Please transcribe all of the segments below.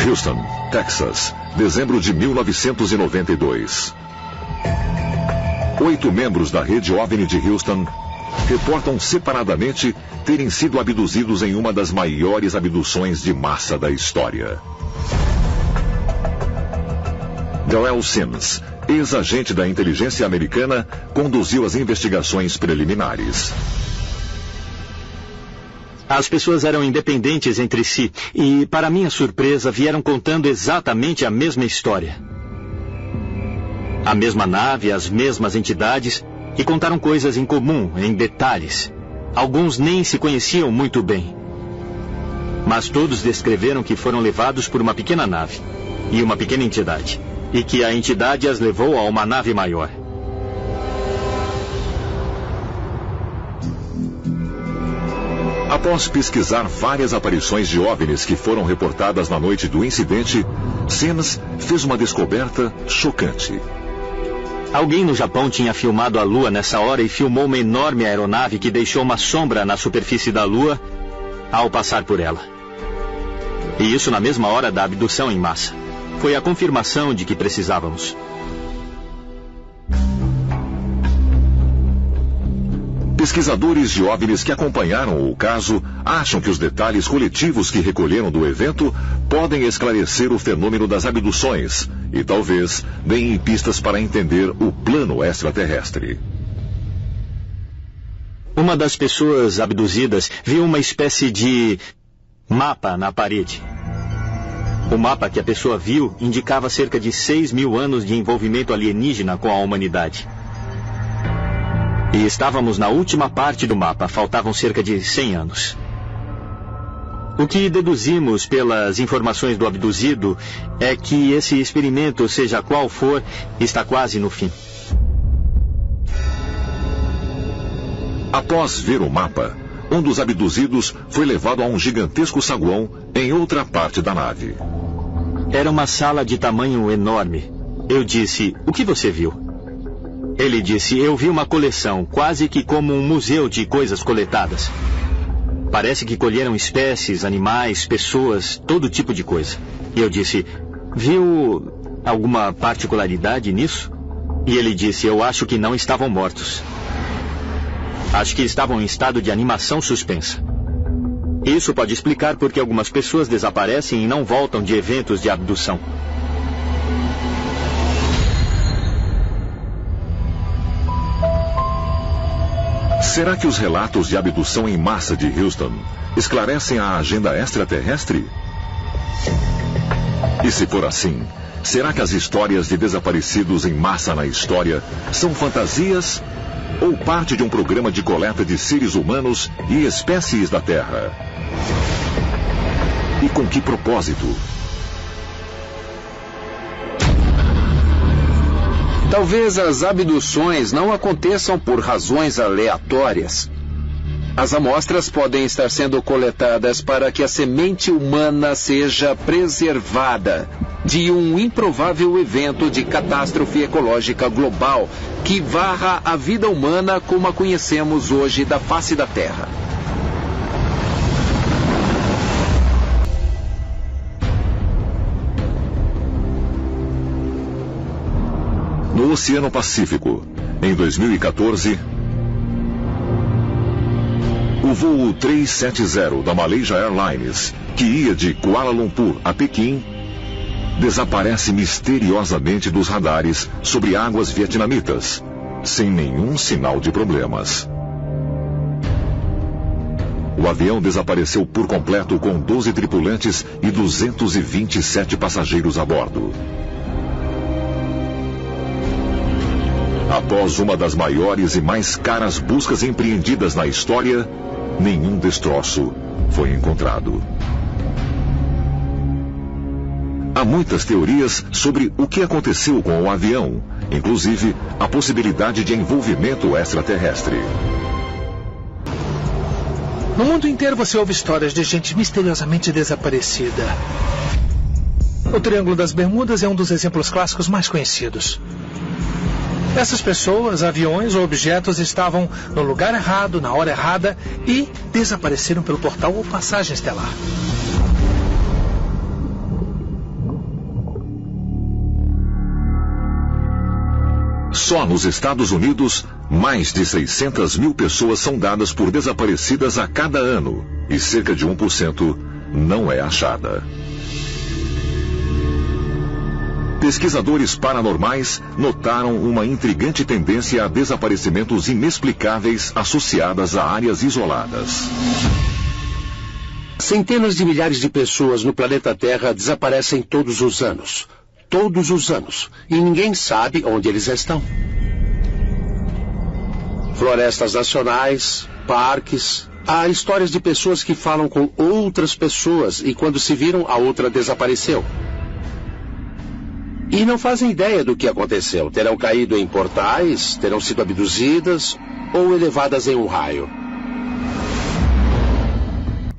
Houston, Texas, dezembro de 1992. 8 membros da rede OVNI de Houston reportam separadamente terem sido abduzidos em uma das maiores abduções de massa da história. Darrell Sims, ex-agente da inteligência americana, conduziu as investigações preliminares. As pessoas eram independentes entre si e, para minha surpresa, vieram contando exatamente a mesma história. A mesma nave, as mesmas entidades, e contaram coisas em comum, em detalhes. Alguns nem se conheciam muito bem. Mas todos descreveram que foram levados por uma pequena nave e uma pequena entidade, e que a entidade as levou a uma nave maior. Após pesquisar várias aparições de OVNIs que foram reportadas na noite do incidente, Sims fez uma descoberta chocante. Alguém no Japão tinha filmado a Lua nessa hora e filmou uma enorme aeronave que deixou uma sombra na superfície da Lua ao passar por ela. E isso na mesma hora da abdução em massa. Foi a confirmação de que precisávamos. Pesquisadores de OVNIs que acompanharam o caso acham que os detalhes coletivos que recolheram do evento podem esclarecer o fenômeno das abduções e talvez deem pistas para entender o plano extraterrestre. Uma das pessoas abduzidas viu uma espécie de mapa na parede. O mapa que a pessoa viu indicava cerca de 6.000 anos de envolvimento alienígena com a humanidade. E estávamos na última parte do mapa, faltavam cerca de 100 anos. O que deduzimos pelas informações do abduzido é que esse experimento, seja qual for, está quase no fim. Após ver o mapa, um dos abduzidos foi levado a um gigantesco saguão em outra parte da nave. Era uma sala de tamanho enorme. Eu disse, o que você viu? Ele disse, eu vi uma coleção, quase que como um museu de coisas coletadas. Parece que colheram espécies, animais, pessoas, todo tipo de coisa. E eu disse, viu alguma particularidade nisso? E ele disse, eu acho que não estavam mortos. Acho que estavam em estado de animação suspensa. Isso pode explicar porque algumas pessoas desaparecem e não voltam de eventos de abdução. Será que os relatos de abdução em massa de Houston esclarecem a agenda extraterrestre? E se for assim, será que as histórias de desaparecidos em massa na história são fantasias ou parte de um programa de coleta de seres humanos e espécies da Terra? E com que propósito? Talvez as abduções não aconteçam por razões aleatórias. As amostras podem estar sendo coletadas para que a semente humana seja preservada de um improvável evento de catástrofe ecológica global que varra a vida humana como a conhecemos hoje da face da Terra. No Oceano Pacífico, em 2014, o voo 370 da Malaysia Airlines, que ia de Kuala Lumpur a Pequim, desaparece misteriosamente dos radares sobre águas vietnamitas, sem nenhum sinal de problemas. O avião desapareceu por completo com 12 tripulantes e 227 passageiros a bordo. Após uma das maiores e mais caras buscas empreendidas na história, nenhum destroço foi encontrado. Há muitas teorias sobre o que aconteceu com o avião, inclusive a possibilidade de envolvimento extraterrestre. No mundo inteiro você ouve histórias de gente misteriosamente desaparecida. O Triângulo das Bermudas é um dos exemplos clássicos mais conhecidos. Essas pessoas, aviões ou objetos estavam no lugar errado, na hora errada e desapareceram pelo portal ou passagem estelar. Só nos Estados Unidos, mais de 600 mil pessoas são dadas por desaparecidas a cada ano, e cerca de 1% não é achada. Pesquisadores paranormais notaram uma intrigante tendência a desaparecimentos inexplicáveis associadas a áreas isoladas. Centenas de milhares de pessoas no planeta Terra desaparecem todos os anos. Todos os anos. E ninguém sabe onde eles estão. Florestas nacionais, parques. Há histórias de pessoas que falam com outras pessoas e quando se viram, a outra desapareceu. E não fazem ideia do que aconteceu. Terão caído em portais, terão sido abduzidas ou elevadas em um raio.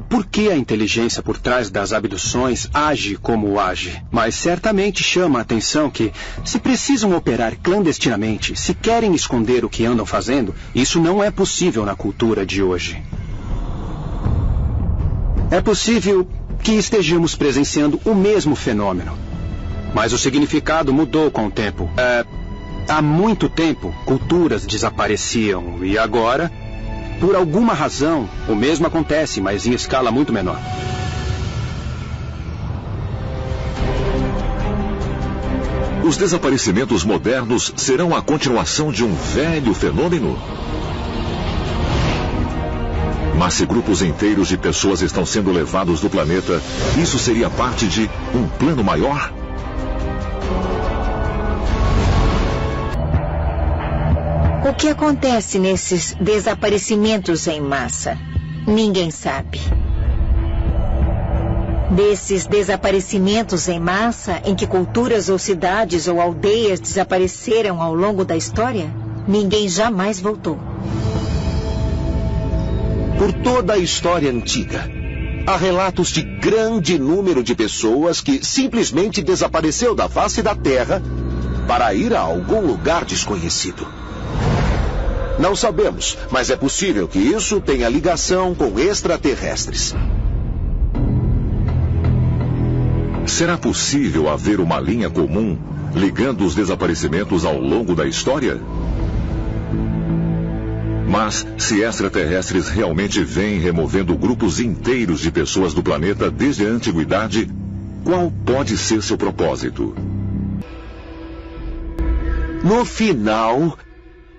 Por que a inteligência por trás das abduções age como age? Mas certamente chama a atenção que, se precisam operar clandestinamente, se querem esconder o que andam fazendo, isso não é possível na cultura de hoje. É possível que estejamos presenciando o mesmo fenômeno. Mas o significado mudou com o tempo. Há muito tempo, culturas desapareciam e agora, por alguma razão, o mesmo acontece, mas em escala muito menor. Os desaparecimentos modernos serão a continuação de um velho fenômeno? Mas se grupos inteiros de pessoas estão sendo levados do planeta, isso seria parte de um plano maior? O que acontece nesses desaparecimentos em massa? Ninguém sabe. Desses desaparecimentos em massa, em que culturas ou cidades ou aldeias desapareceram ao longo da história, ninguém jamais voltou. Por toda a história antiga, há relatos de grande número de pessoas que simplesmente desapareceu da face da Terra para ir a algum lugar desconhecido. Não sabemos, mas é possível que isso tenha ligação com extraterrestres. Será possível haver uma linha comum ligando os desaparecimentos ao longo da história? Mas, se extraterrestres realmente vêm removendo grupos inteiros de pessoas do planeta desde a antiguidade, qual pode ser seu propósito? No final,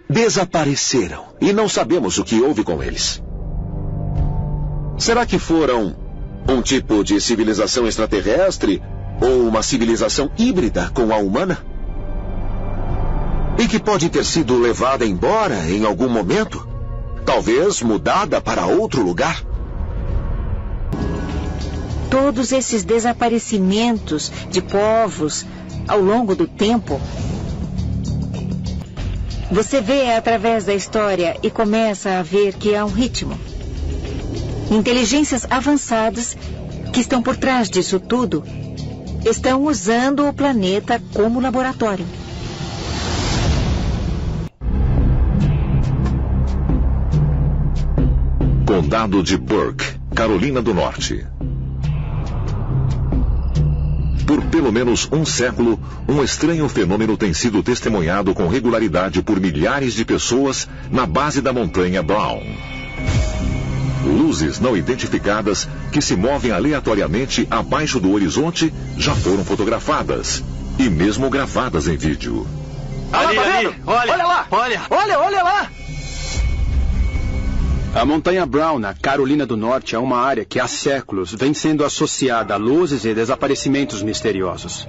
desapareceram e não sabemos o que houve com eles. Será que foram um tipo de civilização extraterrestre ou uma civilização híbrida com a humana? E que pode ter sido levada embora em algum momento? Talvez mudada para outro lugar? Todos esses desaparecimentos de povos ao longo do tempo, você vê através da história e começa a ver que há um ritmo. Inteligências avançadas que estão por trás disso tudo estão usando o planeta como laboratório. Condado de Burke, Carolina do Norte. Por pelo menos um século, um estranho fenômeno tem sido testemunhado com regularidade por milhares de pessoas na base da montanha Brown. Luzes não identificadas que se movem aleatoriamente abaixo do horizonte já foram fotografadas e mesmo gravadas em vídeo. Ali, olha lá! Olha lá! A Montanha Brown, na Carolina do Norte, é uma área que há séculos vem sendo associada a luzes e desaparecimentos misteriosos.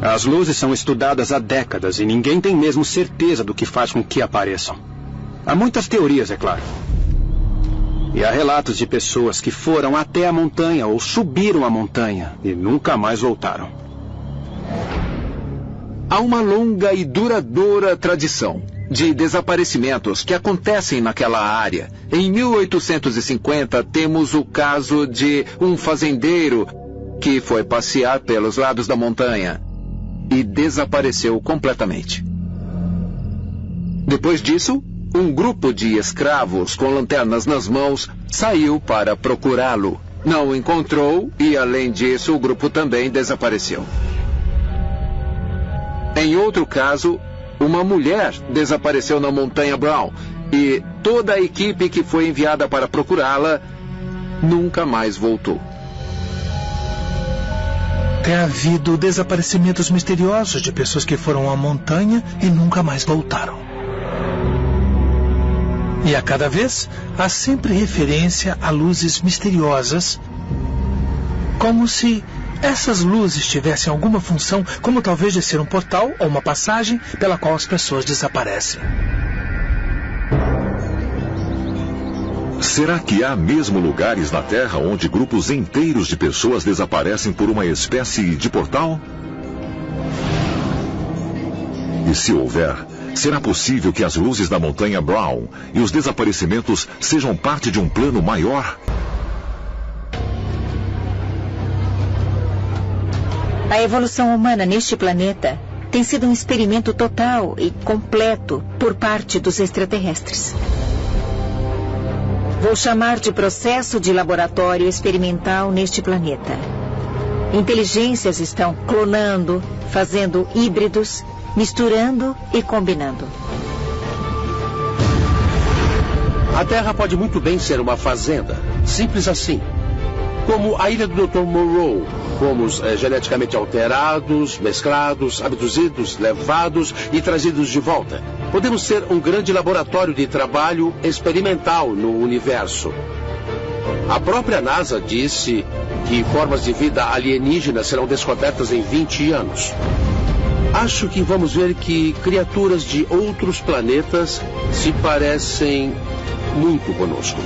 As luzes são estudadas há décadas e ninguém tem mesmo certeza do que faz com que apareçam. Há muitas teorias, é claro. E há relatos de pessoas que foram até a montanha ou subiram a montanha e nunca mais voltaram. Há uma longa e duradoura tradição de desaparecimentos que acontecem naquela área. Em 1850, temos o caso de um fazendeiro que foi passear pelos lados da montanha e desapareceu completamente. Depois disso, um grupo de escravos com lanternas nas mãos saiu para procurá-lo. Não o encontrou e, além disso, o grupo também desapareceu. Em outro caso, Uma mulher desapareceu na Montanha Brown e toda a equipe que foi enviada para procurá-la nunca mais voltou. Tem havido desaparecimentos misteriosos de pessoas que foram à montanha e nunca mais voltaram. E a cada vez há sempre referência a luzes misteriosas, como se essas luzes tivessem alguma função, como talvez de ser um portal ou uma passagem pela qual as pessoas desaparecem. Será que há mesmo lugares na Terra onde grupos inteiros de pessoas desaparecem por uma espécie de portal? E se houver, será possível que as luzes da Montanha Brown e os desaparecimentos sejam parte de um plano maior? A evolução humana neste planeta tem sido um experimento total e completo por parte dos extraterrestres. Vou chamar de processo de laboratório experimental neste planeta. Inteligências estão clonando, fazendo híbridos, misturando e combinando. A Terra pode muito bem ser uma fazenda. Simples assim. Como a ilha do Dr. Moreau. Fomos geneticamente alterados, mesclados, abduzidos, levados e trazidos de volta. Podemos ser um grande laboratório de trabalho experimental no universo. A própria NASA disse que formas de vida alienígenas serão descobertas em 20 anos. Acho que vamos ver que criaturas de outros planetas se parecem muito conosco.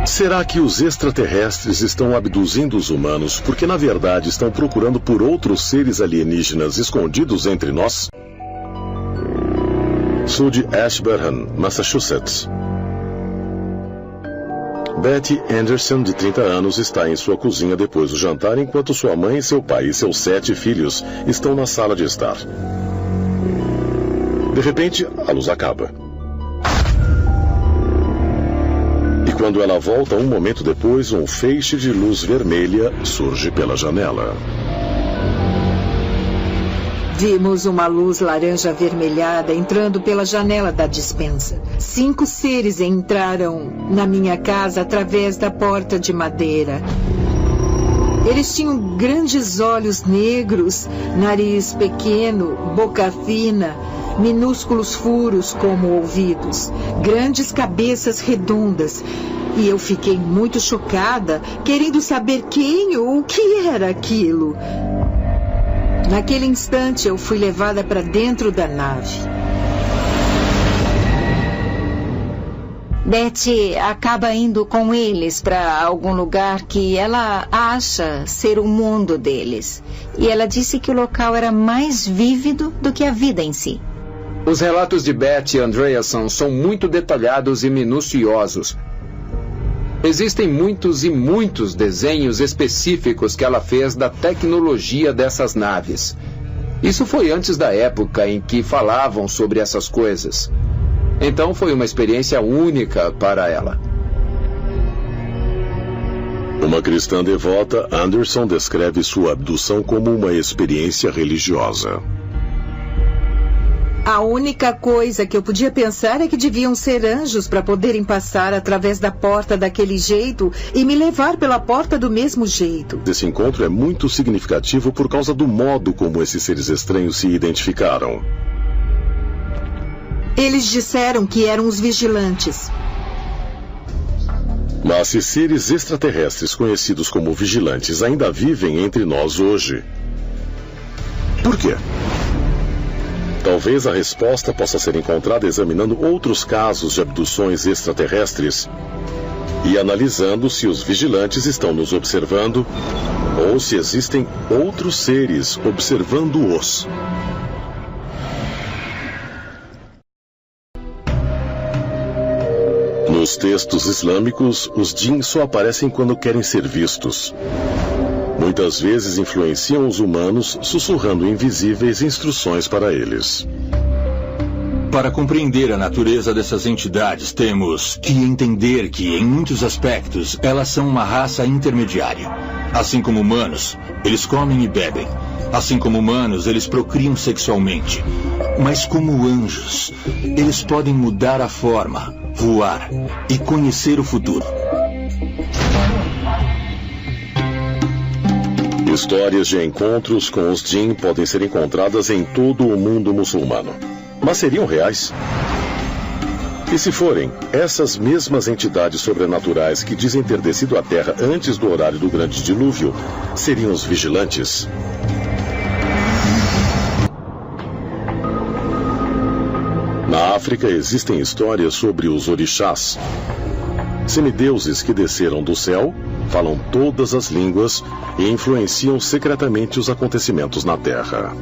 Será que os extraterrestres estão abduzindo os humanos porque, na verdade, estão procurando por outros seres alienígenas escondidos entre nós? Sou de Ashburnham, Massachusetts. Betty Anderson, de 30 anos, está em sua cozinha depois do jantar, enquanto sua mãe, seu pai e seus 7 filhos estão na sala de estar. De repente, a luz acaba. E quando ela volta, um momento depois, um feixe de luz vermelha surge pela janela. Vimos uma luz laranja avermelhada entrando pela janela da despensa. 5 seres entraram na minha casa através da porta de madeira. Eles tinham grandes olhos negros, nariz pequeno, boca fina, minúsculos furos como ouvidos, grandes cabeças redondas. E eu fiquei muito chocada, querendo saber quem ou o que era aquilo. Naquele instante, eu fui levada para dentro da nave. Betty acaba indo com eles para algum lugar que ela acha ser o mundo deles. E ela disse que o local era mais vívido do que a vida em si. Os relatos de Betty Andreasson são muito detalhados e minuciosos. Existem muitos e muitos desenhos específicos que ela fez da tecnologia dessas naves. Isso foi antes da época em que falavam sobre essas coisas. Então foi uma experiência única para ela. Uma cristã devota, Anderson descreve sua abdução como uma experiência religiosa. A única coisa que eu podia pensar é que deviam ser anjos para poderem passar através da porta daquele jeito e me levar pela porta do mesmo jeito. Esse encontro é muito significativo por causa do modo como esses seres estranhos se identificaram. Eles disseram que eram os vigilantes. Mas se seres extraterrestres conhecidos como vigilantes ainda vivem entre nós hoje, por quê? Talvez a resposta possa ser encontrada examinando outros casos de abduções extraterrestres e analisando se os vigilantes estão nos observando ou se existem outros seres observando-os. Nos textos islâmicos, os djinns só aparecem quando querem ser vistos. Muitas vezes influenciam os humanos, sussurrando invisíveis instruções para eles. Para compreender a natureza dessas entidades, temos que entender que, em muitos aspectos, elas são uma raça intermediária. Assim como humanos, eles comem e bebem. Assim como humanos, eles procriam sexualmente. Mas como anjos, eles podem mudar a forma, voar e conhecer o futuro. Histórias de encontros com os Jinn podem ser encontradas em todo o mundo muçulmano. Mas seriam reais? E se forem, essas mesmas entidades sobrenaturais que dizem ter descido à Terra antes do horário do grande dilúvio, seriam os vigilantes? Na África existem histórias sobre os orixás, semideuses que desceram do céu, falam todas as línguas e influenciam secretamente os acontecimentos na Terra.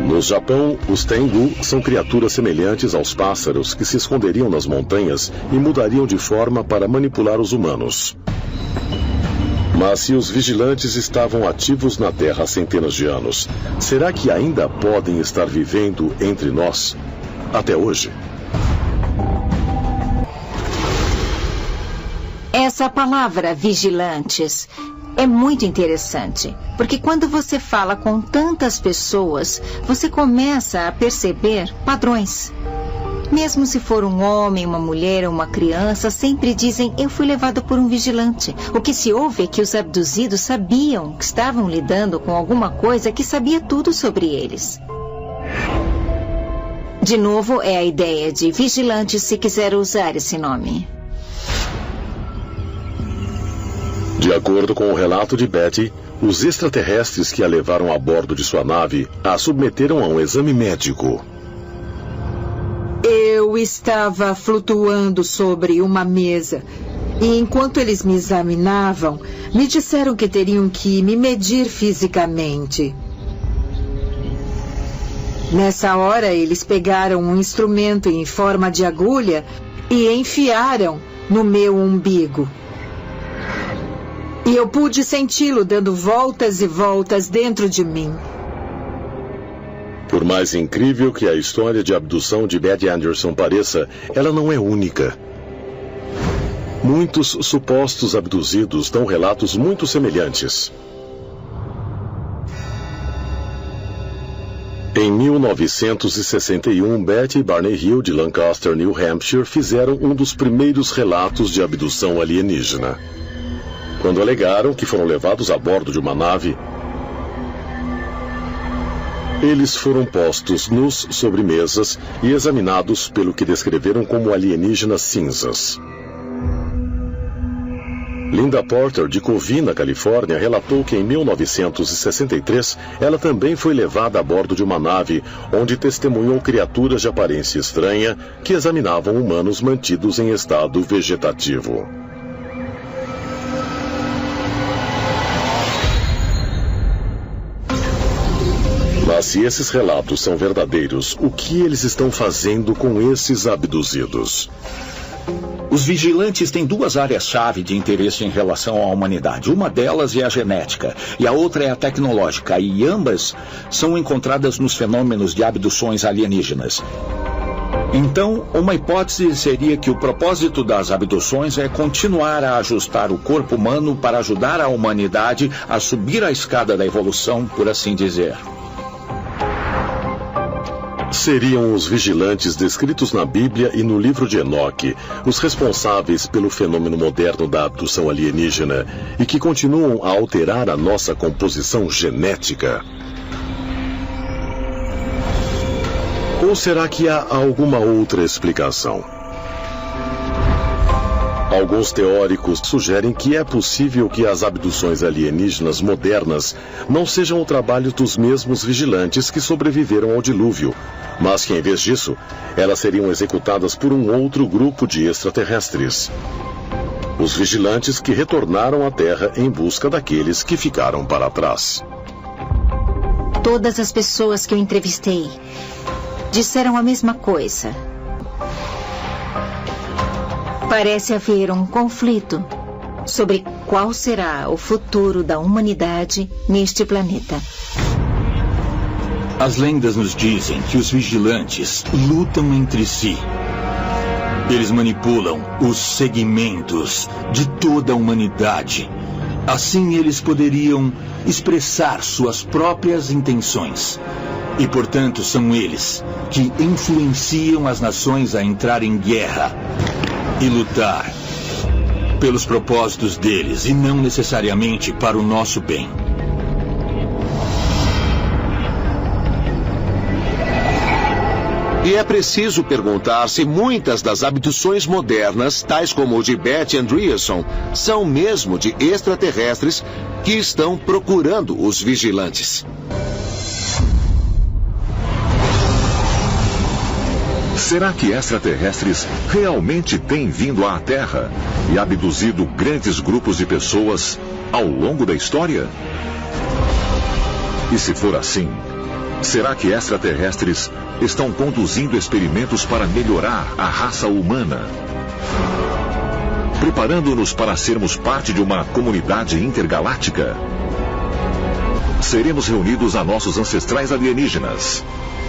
No Japão, os Tengu são criaturas semelhantes aos pássaros que se esconderiam nas montanhas e mudariam de forma para manipular os humanos. Mas se os vigilantes estavam ativos na Terra há centenas de anos, será que ainda podem estar vivendo entre nós até hoje? Essa palavra vigilantes é muito interessante, porque quando você fala com tantas pessoas, você começa a perceber padrões. Mesmo se for um homem, uma mulher ou uma criança, sempre dizem, eu fui levado por um vigilante. O que se ouve é que os abduzidos sabiam que estavam lidando com alguma coisa que sabia tudo sobre eles. De novo, é a ideia de vigilante se quiser usar esse nome. De acordo com o relato de Betty, os extraterrestres que a levaram a bordo de sua nave a submeteram a um exame médico. Eu estava flutuando sobre uma mesa e enquanto eles me examinavam, me disseram que teriam que me medir fisicamente. Nessa hora, eles pegaram um instrumento em forma de agulha e enfiaram no meu umbigo. E eu pude senti-lo dando voltas e voltas dentro de mim. Por mais incrível que a história de abdução de Betty Anderson pareça, ela não é única. Muitos supostos abduzidos dão relatos muito semelhantes. Em 1961, Betty e Barney Hill, de Lancaster, New Hampshire, fizeram um dos primeiros relatos de abdução alienígena. Quando alegaram que foram levados a bordo de uma nave, eles foram postos nus sobre mesas e examinados pelo que descreveram como alienígenas cinzas. Linda Porter, de Covina, Califórnia, relatou que em 1963 ela também foi levada a bordo de uma nave onde testemunhou criaturas de aparência estranha que examinavam humanos mantidos em estado vegetativo. Mas se esses relatos são verdadeiros, o que eles estão fazendo com esses abduzidos? Os vigilantes têm duas áreas-chave de interesse em relação à humanidade. Uma delas é a genética e a outra é a tecnológica, e ambas são encontradas nos fenômenos de abduções alienígenas. Então, uma hipótese seria que o propósito das abduções é continuar a ajustar o corpo humano para ajudar a humanidade a subir a escada da evolução, por assim dizer. Seriam os vigilantes descritos na Bíblia e no livro de Enoque os responsáveis pelo fenômeno moderno da abdução alienígena e que continuam a alterar a nossa composição genética? Ou será que há alguma outra explicação? Alguns teóricos sugerem que é possível que as abduções alienígenas modernas não sejam o trabalho dos mesmos vigilantes que sobreviveram ao dilúvio, mas que, em vez disso, elas seriam executadas por um outro grupo de extraterrestres. Os vigilantes que retornaram à Terra em busca daqueles que ficaram para trás. Todas as pessoas que eu entrevistei disseram a mesma coisa. Parece haver um conflito sobre qual será o futuro da humanidade neste planeta. As lendas nos dizem que os vigilantes lutam entre si. Eles manipulam os segmentos de toda a humanidade. Assim eles poderiam expressar suas próprias intenções. E, portanto, são eles que influenciam as nações a entrar em guerra e lutar pelos propósitos deles e não necessariamente para o nosso bem. E é preciso perguntar se muitas das abduções modernas, tais como o de Beth Andreasson, são mesmo de extraterrestres que estão procurando os vigilantes. Será que extraterrestres realmente têm vindo à Terra e abduzido grandes grupos de pessoas ao longo da história? E se for assim, será que extraterrestres estão conduzindo experimentos para melhorar a raça humana? Preparando-nos para sermos parte de uma comunidade intergaláctica? Seremos reunidos a nossos ancestrais alienígenas.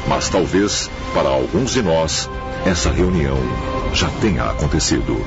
Mas talvez, para alguns de nós, essa reunião já tenha acontecido.